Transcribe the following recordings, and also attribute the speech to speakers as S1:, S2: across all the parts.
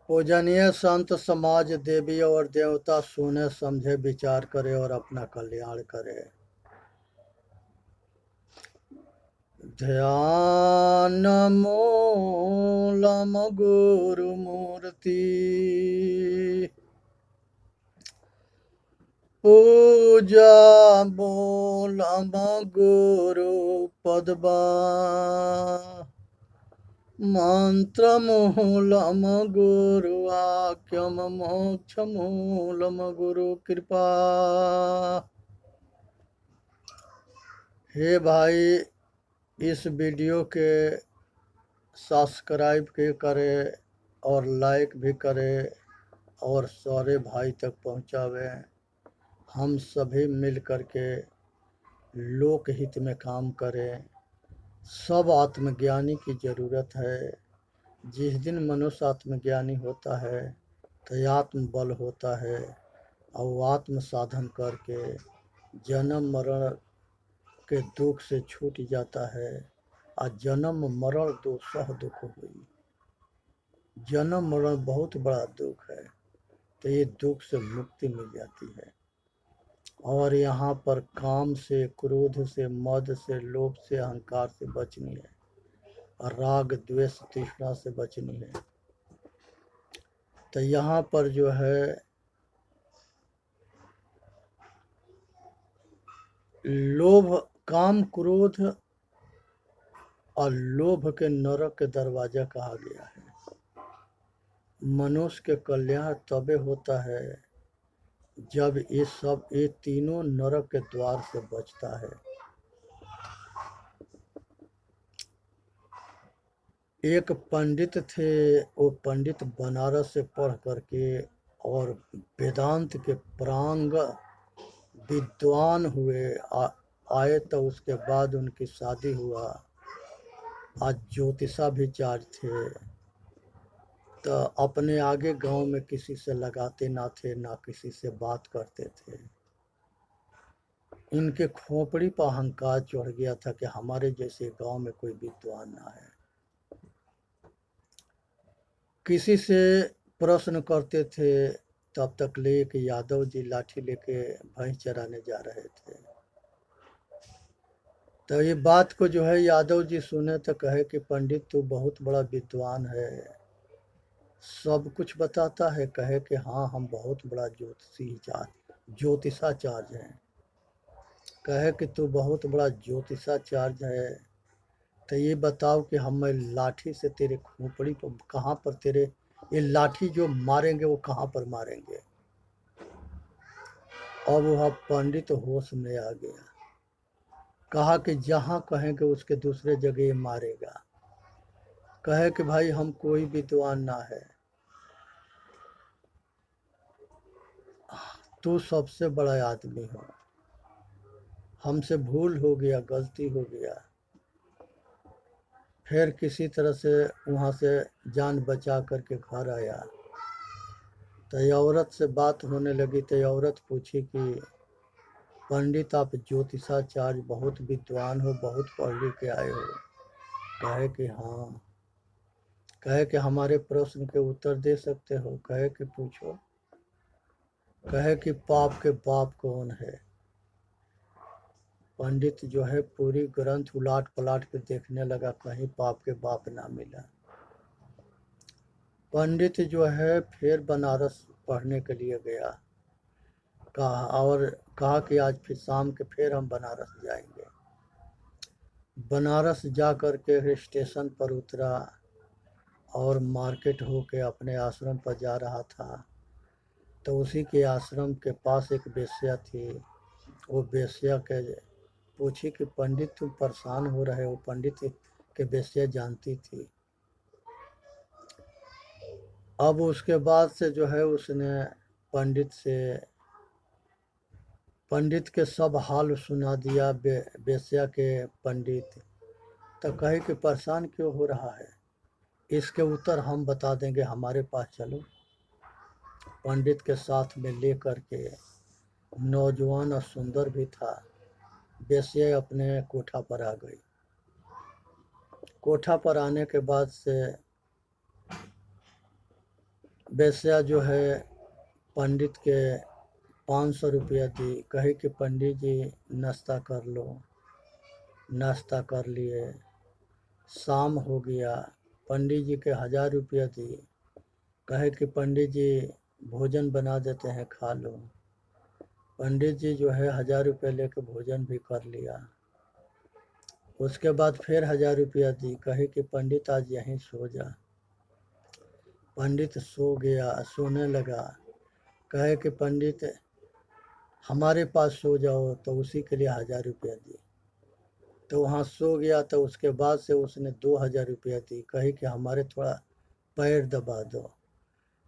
S1: पूजनीय संत समाज, देवी और देवता सुने समझे विचार करे और अपना कल्याण करे। ध्यान मूलम गुरु मूर्ति, पूजा मूलम गुरु पदबा, मंत्र मूलम गुरु आख्यम, मोक्ष मूलम गुरु कृपा। हे भाई, इस वीडियो के सब्सक्राइब के करे और लाइक भी करे और सारे भाई तक पहुंचावे। हम सभी मिल कर के लोक हित में काम करें। सब आत्मज्ञानी की ज़रूरत है। जिस दिन मनुष्य आत्मज्ञानी होता है तो आत्म बल होता है और आत्म साधन करके जन्म मरण के दुख से छूट जाता है। और जन्म मरण दो सह दुख हुई। जन्म मरण बहुत बड़ा दुख है, तो ये दुख से मुक्ति मिल जाती है। और यहाँ पर काम से, क्रोध से, मद से, लोभ से, अहंकार से बचनी है और राग द्वेष तृष्णा से बचनी है। तो यहाँ पर जो है लोभ, काम, क्रोध और लोभ के नरक के दरवाजा कहा गया है। मनुष्य के कल्याण तबे होता है जब ये तीनों नरक के द्वार से बचता है। एक पंडित थे, वो पंडित बनारस से पढ़ करके और वेदांत के प्रांग विद्वान हुए आए। तो उसके बाद उनकी शादी हुआ। आज ज्योतिषाभिचार्य थे, तो अपने आगे गांव में किसी से लगाते ना थे, ना किसी से बात करते थे। इनके खोपड़ी पर अहंकार चढ़ गया था कि हमारे जैसे गांव में कोई विद्वान ना है। किसी से प्रश्न करते थे, तब तक ले एक यादव जी लाठी लेके भैंस चराने जा रहे थे। तो ये बात को जो है यादव जी सुने तो कहे कि पंडित तू बहुत बड़ा विद्वान है, सब कुछ बताता है। कहे कि हाँ, हम बहुत बड़ा ज्योतिषाचार्य हैं। कहे कि तू बहुत बड़ा ज्योतिषाचार्य है, तो ये बताओ कि हम लाठी से तेरे खोपड़ी पर कहाँ पर, तेरे ये लाठी जो मारेंगे वो कहाँ पर मारेंगे। अब वह पंडित होश में आ गया। कहा कि जहाँ कहेंगे उसके दूसरे जगह मारेगा। कहे कि भाई हम कोई विद्वान ना है, तू सबसे बड़ा आदमी हो, हमसे भूल हो गया, गलती हो गया। फिर किसी तरह से वहाँ से जान बचा करके घर आया। तो ये औरत से बात होने लगी। तो ये औरत पूछी कि पंडित आप ज्योतिषाचार्य बहुत विद्वान हो, बहुत पढ़ लिख के आए हो। कहे कि हाँ। कहे कि हमारे प्रश्न के उत्तर दे सकते हो। कहे कि पूछो। कहे कि पाप के बाप कौन है। पंडित जो है पूरी ग्रंथ उलाट पलाट के देखने लगा, कहीं पाप के बाप ना मिला। पंडित जो है फिर बनारस पढ़ने के लिए गया। कहा कि आज फिर शाम के फिर हम बनारस जाएंगे। बनारस जा कर के स्टेशन पर उतरा और मार्केट होके अपने आश्रम पर जा रहा था। तो उसी के आश्रम के पास एक वेश्या थी। वो वेश्या के पूछी कि पंडित तुम परेशान हो रहे हो। पंडित के वेश्या जानती थी। अब उसके बाद से जो है उसने पंडित के सब हाल सुना दिया वेश्या के पंडित। तो कहे कि परेशान क्यों हो रहा है, इसके उत्तर हम बता देंगे, हमारे पास चलो। पंडित के साथ में ले कर के, नौजवान और सुंदर भी था, वेश्या अपने कोठा पर आ गई। कोठा पर आने के बाद से वेश्या जो है पंडित के 500 रुपया दी, कही कि पंडित जी नाश्ता कर लो। नाश्ता कर लिए, शाम हो गया, पंडित जी के 1000 रुपया दी, कहे कि पंडित जी भोजन बना देते हैं, खा लो। पंडित जी जो है 1000 रुपया लेके भोजन भी कर लिया। उसके बाद फिर 1000 रुपया दी, कहे कि पंडित आज यहीं सो जा। पंडित सो गया, सोने लगा, कहे कि पंडित हमारे पास सो जाओ, तो उसी के लिए 1000 रुपया दी। तो वहाँ सो गया, तो उसके बाद से उसने 2000 रुपया दी, कही कि हमारे थोड़ा पैर दबा दो।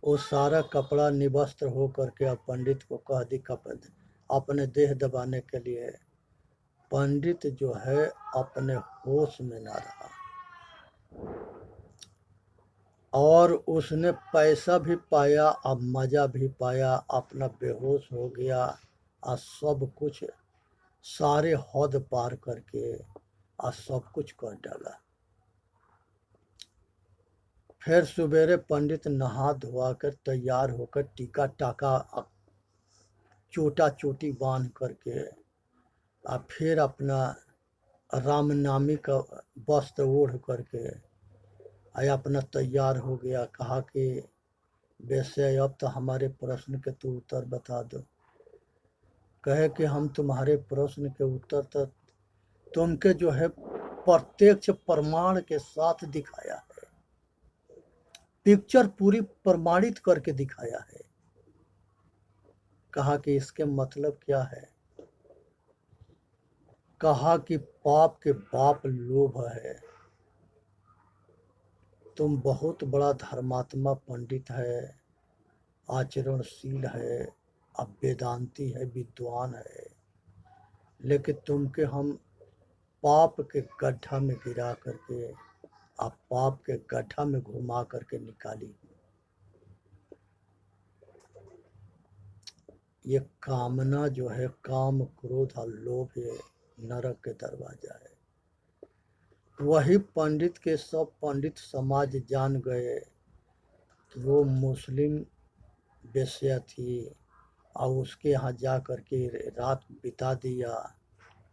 S1: वो सारा कपड़ा निवस्त्र हो करके अब पंडित को कह दी अपने देह दबाने के लिए। पंडित जो है अपने होश में ना रहा, और उसने पैसा भी पाया, अब मजा भी पाया, अपना बेहोश हो गया, और सब कुछ सारे हद पार करके और सब कुछ कर डाला। फिर सवेरे पंडित नहा धोआ कर तैयार होकर टीका टाका चोटा चोटी बांध करके और फिर अपना रामनामी का वस्त्र ओढ़ करके अपना तैयार हो गया। कहा कि वैसे अब तो हमारे प्रश्न के तू उत्तर बता दो। कहे कि हम तुम्हारे प्रश्न के उत्तर तो तुमके जो है प्रत्यक्ष प्रमाण के साथ दिखाया है, पिक्चर पूरी प्रमाणित करके दिखाया है। कहा कि इसके मतलब क्या है? कहा कि पाप के बाप लोभ है। तुम बहुत बड़ा धर्मात्मा पंडित है, आचरणशील है, अब वेदांती है, विद्वान है, लेकिन तुमके हम पाप के गड्ढा में गिरा करके अब पाप के गड्ढा में घुमा करके निकाली। ये कामना जो है, काम क्रोध और लोभ, ये नरक के दरवाजा है। वही पंडित के सब पंडित समाज जान गए कि वो मुस्लिम वेश्या थी, और उसके यहाँ जा कर के रात बिता दिया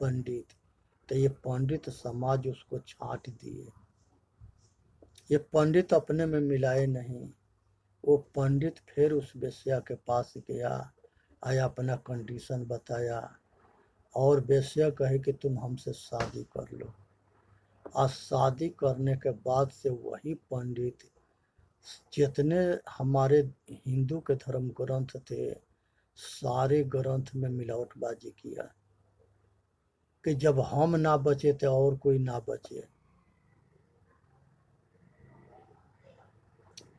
S1: पंडित। तो ये पंडित समाज उसको छांट दिए। ये पंडित अपने में मिलाए नहीं। वो पंडित फिर उस वेश्या के पास गया, आया, अपना कंडीशन बताया, और वेश्या कहे कि तुम हमसे शादी कर लो। और शादी करने के बाद से वही पंडित जितने हमारे हिंदू के धर्म ग्रंथ थे, सारे ग्रंथ में मिलावटबाजी किया कि जब हम ना बचे तो और कोई ना बचे।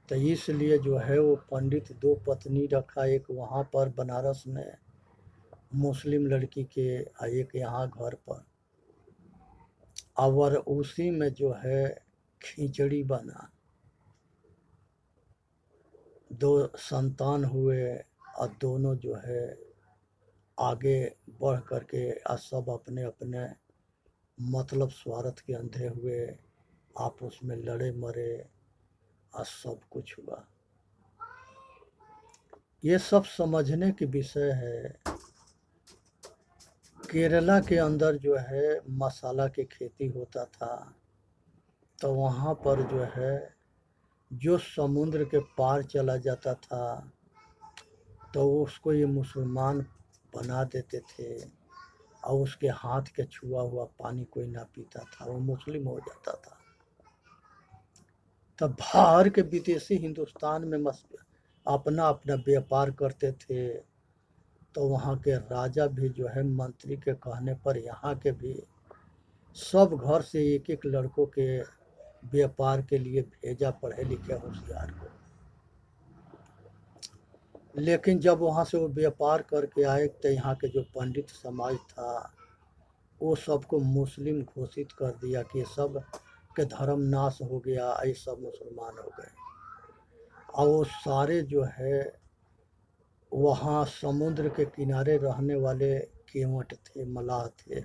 S1: तो इसलिए जो है वो पंडित 2 पत्नी रखा, एक वहाँ पर बनारस में मुस्लिम लड़की के, और एक यहाँ घर पर। और उसी में जो है खिचड़ी बना, 2 संतान हुए, और दोनों जो है आगे बढ़ करके सब अपने अपने मतलब स्वार्थ के अंधे हुए, आपस में लड़े मरे, और सब कुछ हुआ। ये सब समझने की विषय है। केरला के अंदर जो है मसाला की खेती होता था, तो वहाँ पर जो है जो समुद्र के पार चला जाता था, तो उसको ये मुसलमान बना देते थे, और उसके हाथ के छुआ हुआ पानी कोई ना पीता था, वो मुस्लिम हो जाता था। तब बाहर के विदेशी हिंदुस्तान में अपना अपना व्यापार करते थे, तो वहाँ के राजा भी जो है मंत्री के कहने पर यहाँ के भी सब घर से एक एक लड़कों के व्यापार के लिए भेजा, पढ़े लिखे होशियार को। लेकिन जब वहाँ से वो व्यापार करके आए, तो यहाँ के जो पंडित समाज था वो सबको मुस्लिम घोषित कर दिया कि सब के धर्म नाश हो गया, ये सब मुसलमान हो गए। और वो सारे जो है वहाँ समुद्र के किनारे रहने वाले केवट थे, मलाह थे,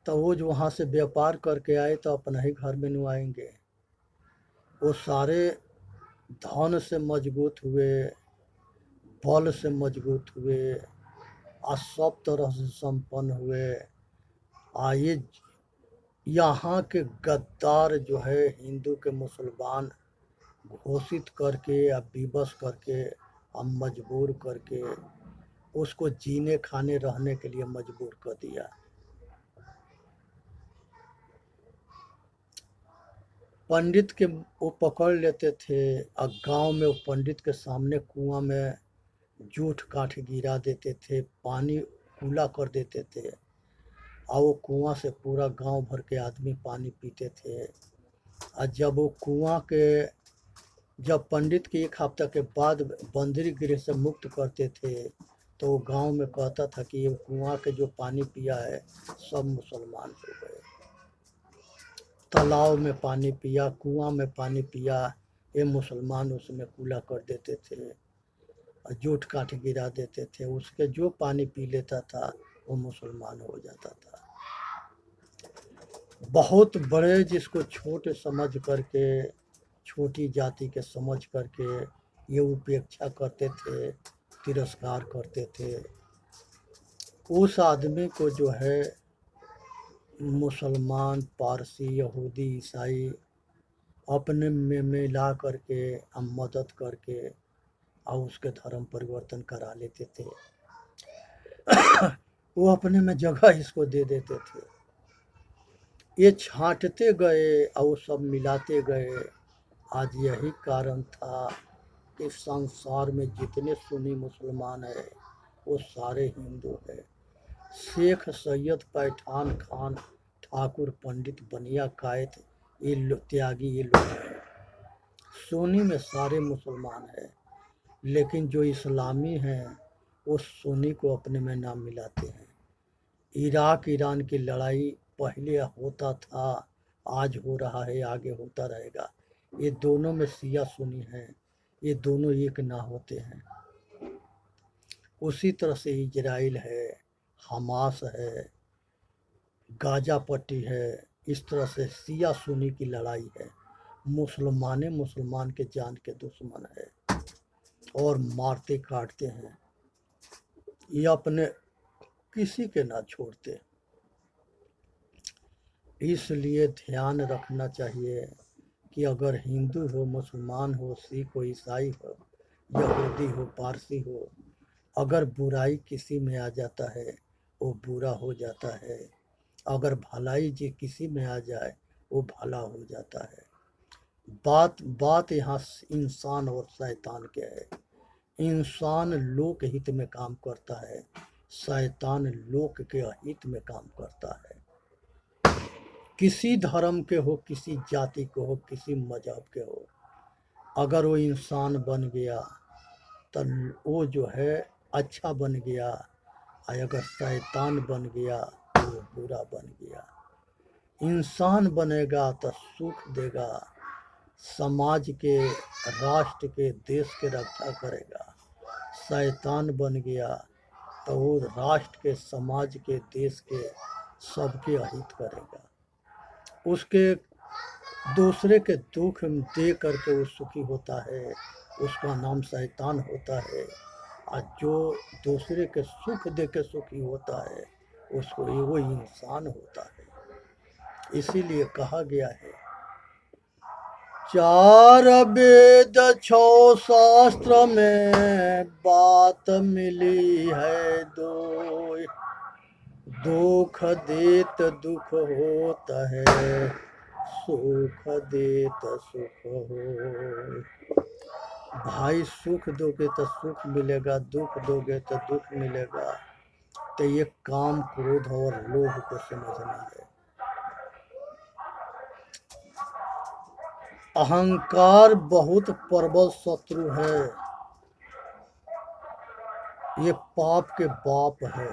S1: तो वो जो वहाँ से व्यापार करके आए तो अपना ही घर में नुआएंगे। वो सारे धन से मजबूत हुए, बल से मजबूत हुए, और सब तरह से संपन्न हुए। आइए, यहाँ के गद्दार जो है हिंदू के मुसलमान घोषित करके या विवश करके और मजबूर करके उसको जीने खाने रहने के लिए मजबूर कर दिया। पंडित के वो पकड़ लेते थे और गांव में वो पंडित के सामने कुआं में जूठ काठ गिरा देते थे, पानी कूला कर देते थे, और वो कुआं से पूरा गांव भर के आदमी पानी पीते थे। और जब पंडित के 1 हफ्ता के बाद बंदरी गृह से मुक्त करते थे तो वो गांव में कहता था कि ये कुआं के जो पानी पिया है सब मुसलमान हो गए। तालाब में पानी पिया, कुआं में पानी पिया, ये मुसलमान उसमें कूला कर देते थे और जूठ काठ गिरा देते थे। उसके जो पानी पी लेता था वो मुसलमान हो जाता था। बहुत बड़े जिसको छोटे समझ करके, छोटी जाति के समझ करके ये उपेक्षा करते थे, तिरस्कार करते थे। उस आदमी को जो है मुसलमान, पारसी, यहूदी, ईसाई अपने में मिला करके मदद करके और उसके धर्म परिवर्तन करा लेते थे। वो अपने में जगह इसको दे देते थे। ये छांटते गए और वो सब मिलाते गए। आज यही कारण था कि संसार में जितने सुन्नी मुसलमान है वो सारे हिंदू है। शेख, सैयद, पैठान, खान, ठाकुर, पंडित, बनिया, कायत, ये त्यागी, ये लोग हैं। सुन्नी में सारे मुसलमान हैं, लेकिन जो इस्लामी हैं वो सुन्नी को अपने में नाम मिलाते हैं। इराक ईरान की लड़ाई पहले होता था, आज हो रहा है, आगे होता रहेगा। ये दोनों में शिया सुन्नी हैं, ये दोनों एक ना होते हैं। उसी तरह से इजराइल है, हमास है, गाजा पट्टी है। इस तरह से शिया सुन्नी की लड़ाई है। मुसलमान के जान के दुश्मन है और मारते काटते हैं। ये अपने किसी के ना छोड़ते। इसलिए ध्यान रखना चाहिए कि अगर हिंदू हो, मुसलमान हो, सिख हो, ईसाई हो, यहूदी हो, पारसी हो, अगर बुराई किसी में आ जाता है वो बुरा हो जाता है। अगर भलाई जी किसी में आ जाए वो भला हो जाता है। बात यहाँ इंसान और शैतान के है। इंसान लोक हित में काम करता है, शैतान लोक के अहित में काम करता है। किसी धर्म के हो, किसी जाति को हो, किसी मजहब के हो, अगर वो इंसान बन गया तो वो जो है अच्छा बन गया, और अगर शैतान बन गया तो वो बुरा बन गया। इंसान बनेगा तो सुख देगा, समाज के, राष्ट्र के, देश के रक्षा करेगा। शैतान बन गया तो वो राष्ट्र के, समाज के, देश के, सबके अहित करेगा। उसके दूसरे के दुख दे करके वो सुखी होता है, उसका नाम शैतान होता है। और जो दूसरे के सुख दे के सुखी होता है उसको वो इंसान होता है। इसीलिए कहा गया है 4 वेद 6 शास्त्र में बात मिली है दो, दुख देत दुख होता है, सुख देत सुख हो। भाई सुख दोगे तो सुख मिलेगा, दुख दोगे तो दुख मिलेगा। तो ये काम, क्रोध और लोभ को समझना है। अहंकार बहुत प्रबल शत्रु है, ये पाप के बाप है।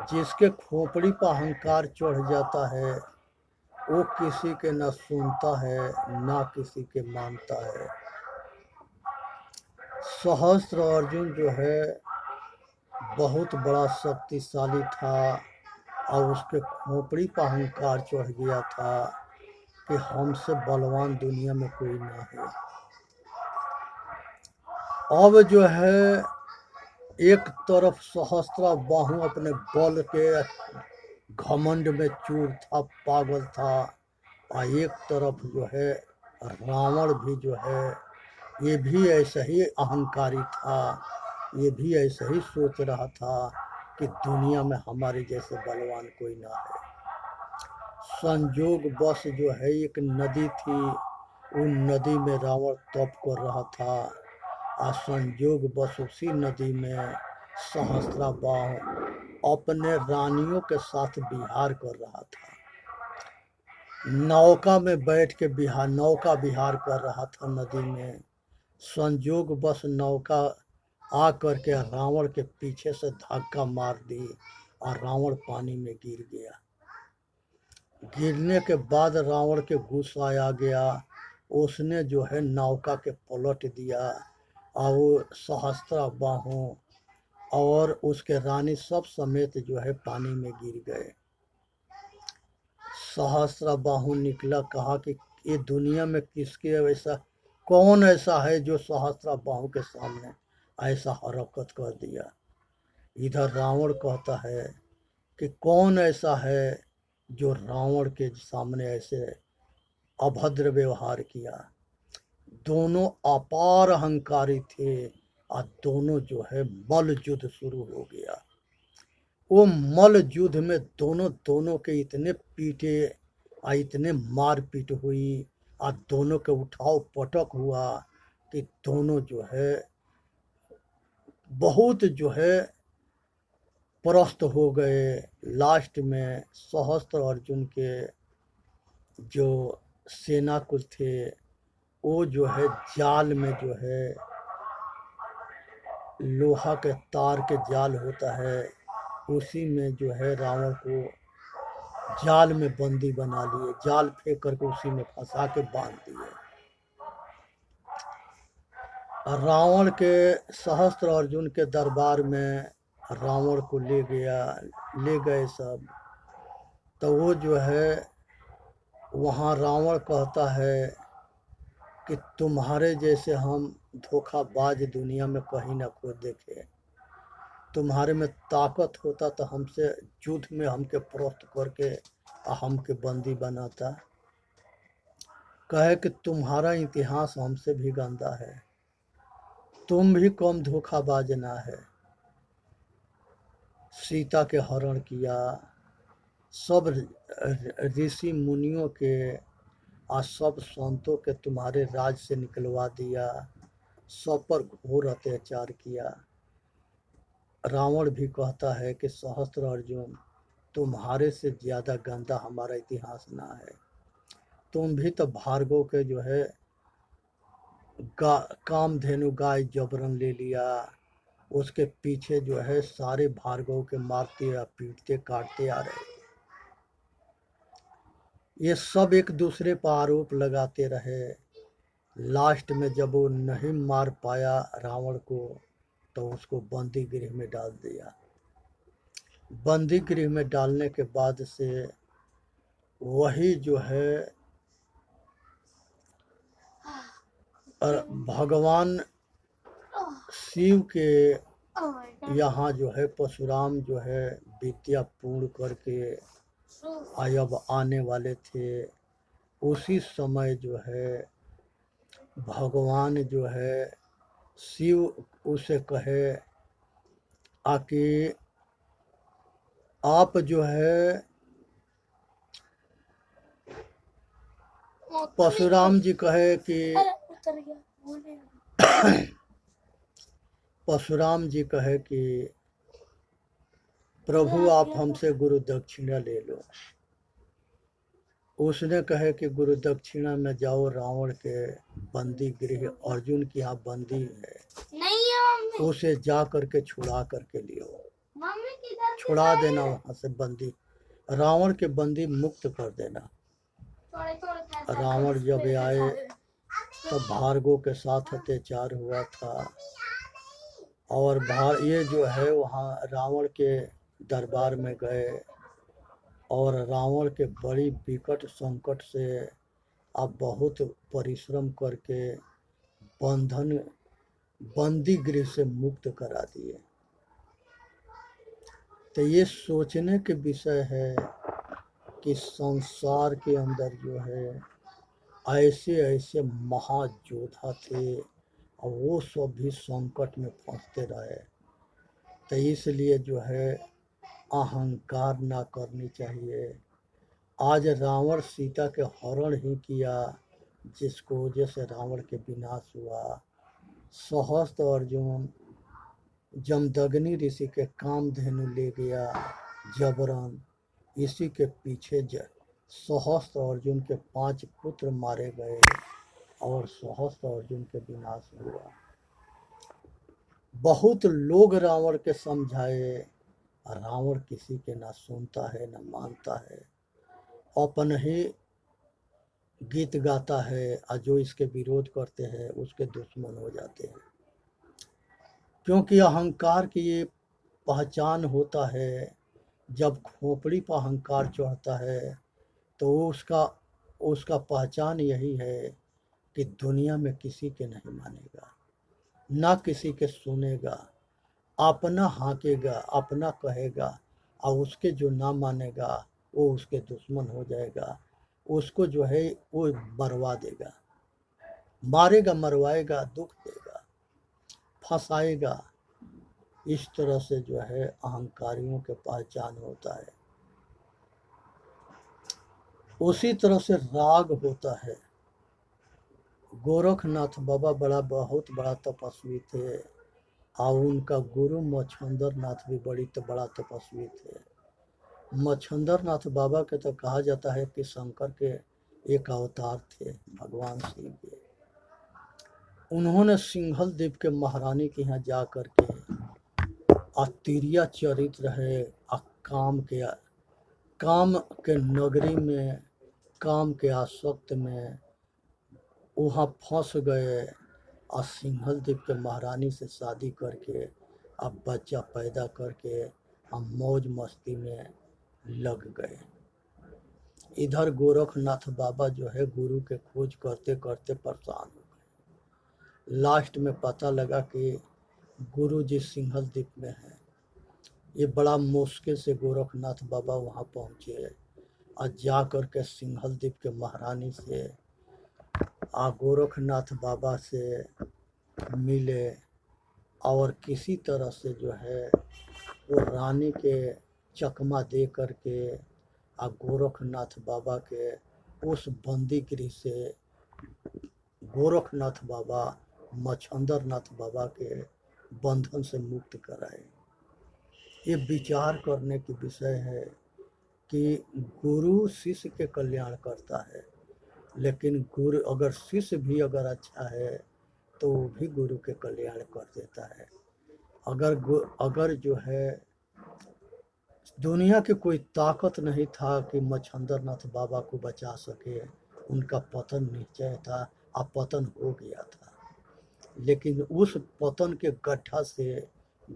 S1: जिसके खोपड़ी पर अहंकार चढ़ जाता है वो किसी के न सुनता है ना किसी के मानता है। सहस्त्र अर्जुन जो है बहुत बड़ा शक्तिशाली था और उसके खोपड़ी पर अहंकार चढ़ गया था कि हमसे बलवान दुनिया में कोई ना है। अब जो है एक तरफ सहस्त्राबाहु अपने बल के घमंड में चूर था, पागल था, और एक तरफ जो है रावण भी जो है ये भी ऐसा ही अहंकारी था, ये भी ऐसा ही सोच रहा था कि दुनिया में हमारे जैसे बलवान कोई ना है। संजोग बस जो है एक नदी थी, उन नदी में रावण तप कर रहा था, और संजोग बस उसी नदी में सहस्त्राबाहु अपने रानियों के साथ विहार कर रहा था। नौका में बैठ के नौका विहार कर रहा था नदी में। संजोग बस नौका आ करके रावण के पीछे से धक्का मार दी और रावण पानी में गिर गया। गिरने के बाद रावण के गुस्सा आ गया, उसने जो है नौका के पलट दिया और वो सहस्त्राबाहु और उसके रानी सब समेत जो है पानी में गिर गए। सहस्त्राबाहु निकला, कहा कि ये दुनिया में किसके ऐसा कौन ऐसा है जो सहस्त्राबाहु के सामने ऐसा हरकत कर दिया। इधर रावण कहता है कि कौन ऐसा है जो रावण के सामने ऐसे अभद्र व्यवहार किया। दोनों अपार अहंकारी थे और दोनों जो है मल्ल युद्ध शुरू हो गया। वो मल्ल युद्ध में दोनों के इतने पीटे और इतने मारपीट हुई और दोनों के उठाव पटक हुआ कि दोनों जो है बहुत जो है परास्त हो गए। लास्ट में सहस्त्र अर्जुन के जो सेना कुल थे वो जो है जाल में जो है लोहा के तार के जाल होता है, उसी में जो है रावण को जाल में बंदी बना लिए, जाल फेंक करके उसी में फंसा के बांध दिए। रावण के सहस्त्र अर्जुन के दरबार में रावण को ले गए सब। तो वो जो है वहाँ रावण कहता है कि तुम्हारे जैसे हम धोखाबाज दुनिया में कहीं ना कोई देखे। तुम्हारे में ताकत होता तो हमसे युद्ध में हमके परास्त करके हमके बंदी बनाता। कहे कि तुम्हारा इतिहास हमसे भी गंदा है, तुम भी कम धोखाबाज ना है। सीता के हरण किया, सब ऋषि मुनियों के और सब संतों के तुम्हारे राज से निकलवा दिया, सब पर घोर अत्याचार किया। रावण भी कहता है कि सहस्त्र अर्जुन तुम्हारे से ज़्यादा गंदा हमारा इतिहास ना है। तुम भी तो भार्गव के जो है कामधेनु गाय जबरन ले लिया, उसके पीछे जो है सारे भार्गव के मारते या पीटते काटते आ रहे। ये सब एक दूसरे पर आरोप लगाते रहे। लास्ट में जब वो नहीं मार पाया रावण को तो उसको बंदी गृह में डाल दिया। बंदी गृह में डालने के बाद से वही जो है भगवान शिव के यहाँ जो है परशुराम जो है विद्या पूर्ण करके अब आने वाले थे। उसी समय जो है भगवान जो है शिव उसे कहे आके आप जो है परशुराम जी कहे कि परशुराम जी कहे कि प्रभु आप हमसे गुरु दक्षिणा ले लो। उसने कहे कि गुरु दक्षिणा में जाओ रावण के बंदी गृह अर्जुन की यहाँ बंदी है, उसे जा करके छुड़ा करके लियो, छुड़ा देना वहां से बंदी, रावण के बंदी मुक्त कर देना। रावण जब आए तब भार्गव के साथ अत्याचार हुआ था और ये जो है वहाँ रावण के दरबार में गए और रावण के बड़ी विकट संकट से आप बहुत परिश्रम करके बंधन बंदी गृह से मुक्त करा दिए। तो ये सोचने के विषय है कि संसार के अंदर जो है ऐसे ऐसे महायोद्धा थे और वो सब भी संकट में फंसते रहे। तो इसलिए जो है अहंकार ना करनी चाहिए। आज रावण सीता के हरण ही किया, जिसको वजह से रावण के विनाश हुआ। सहस्त्र अर्जुन जमदग्नि ऋषि के कामधेनु ले गया जबरन, इसी के पीछे सहस्त्र अर्जुन के 5 पुत्र मारे गए और सहस्त्र अर्जुन के विनाश हुआ। बहुत लोग रावण के समझाए, रावण किसी के ना सुनता है ना मानता है, अपन ही गीत गाता है और जो इसके विरोध करते हैं उसके दुश्मन हो जाते हैं। क्योंकि अहंकार की ये पहचान होता है, जब खोपड़ी पर अहंकार चढ़ता है तो उसका पहचान यही है कि दुनिया में किसी के नहीं मानेगा, ना किसी के सुनेगा, अपना हाँकेगा, अपना कहेगा, और उसके जो ना मानेगा वो उसके दुश्मन हो जाएगा, उसको जो है वो मरवा देगा, मारेगा, मरवाएगा, दुख देगा, फंसाएगा। इस तरह से जो है अहंकारियों के पहचान होता है। उसी तरह से राग होता है। गोरखनाथ बाबा बहुत बड़ा तपस्वी थे और उनका गुरु मच्छंदर नाथ भी बड़ा तपस्वी थे। मच्छंदर नाथ बाबा के तो कहा जाता है कि शंकर के एक अवतार थे, भगवान शिव के। उन्होंने सिंघल द्वीप के महारानी के यहाँ जा कर के अतिरिया चरित्र है, काम के नगरी में, काम के आसक्त में वहाँ फंस गए और सिंघल द्वीप के महारानी से शादी करके अब बच्चा पैदा करके हम मौज मस्ती में लग गए। इधर गोरखनाथ बाबा जो है गुरु के खोज करते करते परेशान हो गए। लास्ट में पता लगा कि गुरु जी सिंघल द्वीप में हैं। ये बड़ा मुश्किल से गोरखनाथ बाबा वहाँ पहुँचे और जा कर के सिंघल द्वीप के महारानी से गोरखनाथ बाबा से मिले और किसी तरह से जो है वो रानी के चकमा दे करके गोरखनाथ बाबा के उस बंदी गृह से गोरखनाथ बाबा मच्छंदर नाथ बाबा के बंधन से मुक्त कराए। ये विचार करने की विषय है कि गुरु शिष्य के कल्याण करता है, लेकिन गुरु अगर शिष्य भी अगर अच्छा है तो वो भी गुरु के कल्याण कर देता है। अगर जो है दुनिया की कोई ताकत नहीं था कि मच्छंदर नाथ बाबा को बचा सके, उनका पतन निश्चय था, अब पतन हो गया था, लेकिन उस पतन के गड्ढा से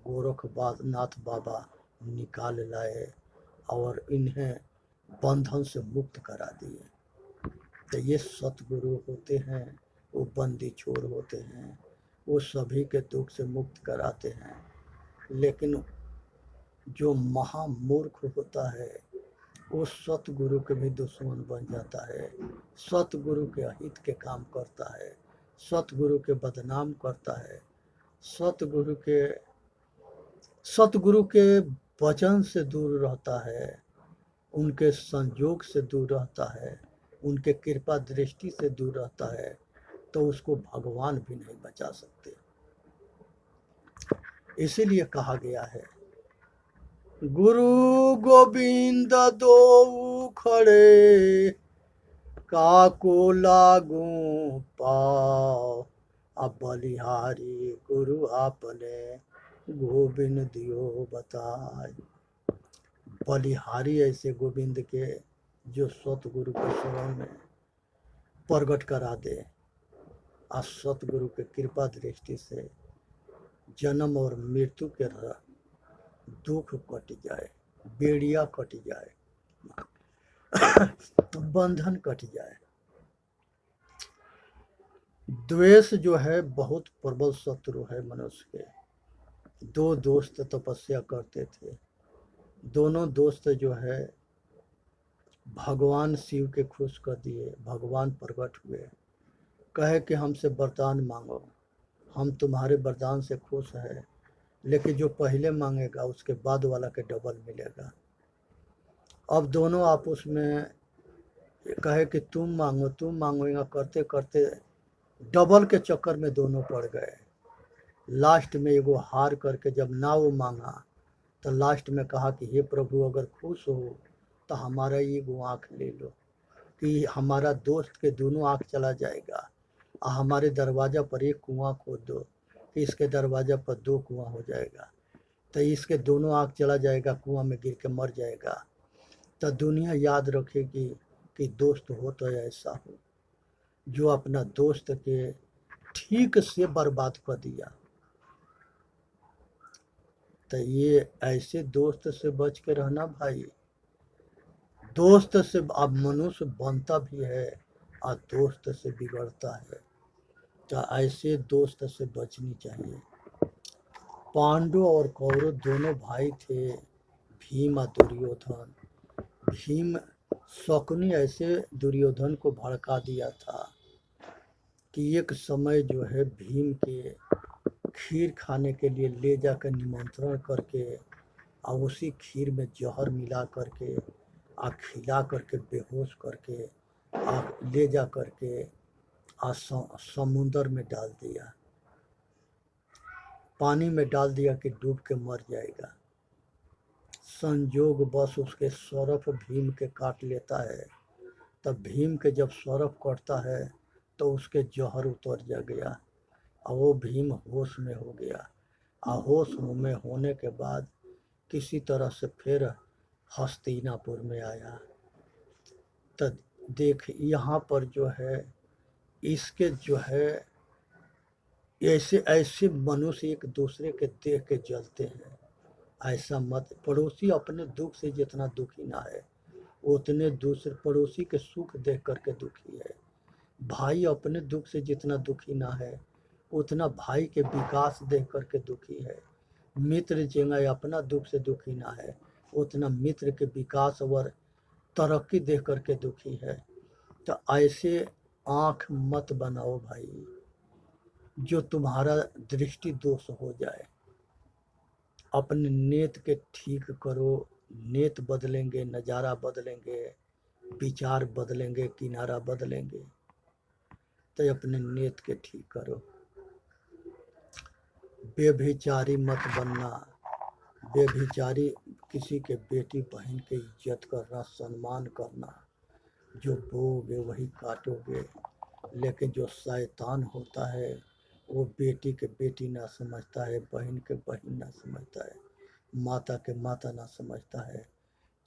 S1: गोरखनाथ बाबा निकाल लाए और इन्हें बंधन से मुक्त करा दिए। तो ये सतगुरु होते हैं, वो बंदी छोर होते हैं, वो सभी के दुख से मुक्त कराते हैं। लेकिन जो महामूर्ख होता है वो सतगुरु के भी दुश्मन बन जाता है, सतगुरु के अहित के काम करता है, सतगुरु के बदनाम करता है, सतगुरु के वचन से दूर रहता है, उनके संयोग से दूर रहता है, उनके कृपा दृष्टि से दूर रहता है, तो उसको भगवान भी नहीं बचा सकते। इसीलिए कहा गया है गुरु गोविंद दो खड़े काको लागू पाओ, अब बलिहारी गुरु आपने गोविंद दियो बताए। बलिहारी ऐसे गोविंद के जो सतगुरु के शरण में प्रगट करा दे और सतगुरु के कृपा दृष्टि से जन्म और मृत्यु के दुख कट जाए, बेड़िया कट जाए, बंधन कट जाए। द्वेष जो है बहुत प्रबल शत्रु है मनुष्य के। दो दोस्त तपस्या करते थे, दोनों दोस्त जो है भगवान शिव के खुश कर दिए। भगवान प्रकट हुए, कहे कि हमसे वरदान मांगो, हम तुम्हारे वरदान से खुश है, लेकिन जो पहले मांगेगा उसके बाद वाला के डबल मिलेगा। अब दोनों आपस में कहे कि तुम मांगोगा, करते करते डबल के चक्कर में दोनों पड़ गए। लास्ट में एगो हार करके जब ना वो मांगा तो लास्ट में कहा कि हे प्रभु, अगर खुश हो तो हमारा एगो आँख ले लो, कि हमारा दोस्त के दोनों आँख चला जाएगा, और हमारे दरवाज़ा पर एक कुआं खोद दो कि इसके दरवाज़ा पर दो कुआं हो जाएगा, तो इसके दोनों आँख चला जाएगा, कुआं में गिर के मर जाएगा। तो दुनिया याद रखेगी कि दोस्त हो तो ऐसा हो जो अपना दोस्त के ठीक से बर्बाद कर दिया। तो ये ऐसे दोस्त से बच के रहना भाई। दोस्त से अब मनुष्य बनता भी है और दोस्त से बिगड़ता है, तो ऐसे दोस्त से बचनी चाहिए। पांडु और कौरव दोनों भाई थे, भीम और दुर्योधन। भीम शकुनी ऐसे दुर्योधन को भड़का दिया था कि एक समय जो है भीम के खीर खाने के लिए ले जाकर निमंत्रण करके और उसी खीर में जहर मिला करके और खिला करके बेहोश करके और ले जा करके और समुंदर में डाल दिया, पानी में डाल दिया कि डूब के मर जाएगा। संजोग बस उसके सरफ भीम के काट लेता है, तब भीम के जब सरफ कटता है तो उसके जहर उतर जा गया और वो भीम होश में हो गया। और होश में होने के बाद किसी तरह से फिर हस्तिनापुर में आया। तो देख यहाँ पर जो है इसके जो है ऐसे ऐसे मनुष्य एक दूसरे के देख के जलते हैं। ऐसा मत, पड़ोसी अपने दुख से जितना दुखी ना है उतने दूसरे पड़ोसी के सुख देख करके दुखी है। भाई अपने दुख से जितना दुखी ना है उतना भाई के विकास देख करके दुखी है। मित्र जेंगा अपना दुख से दुखी ना है उतना मित्र के विकास और तरक्की देख करके दुखी है। तो ऐसे आँख मत बनाओ भाई जो तुम्हारा दृष्टि दोष हो जाए। अपने नेत के ठीक करो, नेत बदलेंगे, नज़ारा बदलेंगे, विचार बदलेंगे, किनारा बदलेंगे, तो अपने नेत के ठीक करो। बेभिचारी मत बनना। बेभिचारी किसी के बेटी बहन के इज्जत करना, सम्मान करना, जो बोओगे वही काटोगे। लेकिन जो शैतान होता है वो बेटी के बेटी ना समझता है, बहन के बहन ना समझता है, माता के माता ना समझता है।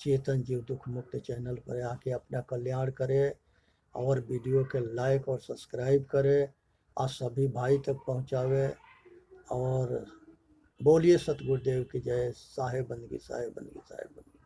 S1: चेतन जीव दुख मुक्त चैनल पर आके अपना कल्याण करे और वीडियो के लाइक और सब्सक्राइब करे और सभी भाई तक पहुँचावे। और बोलिए सतगुरुदेव की जय। साहेब बंदगी, साहेब बंदगी, साहेब बंदगी।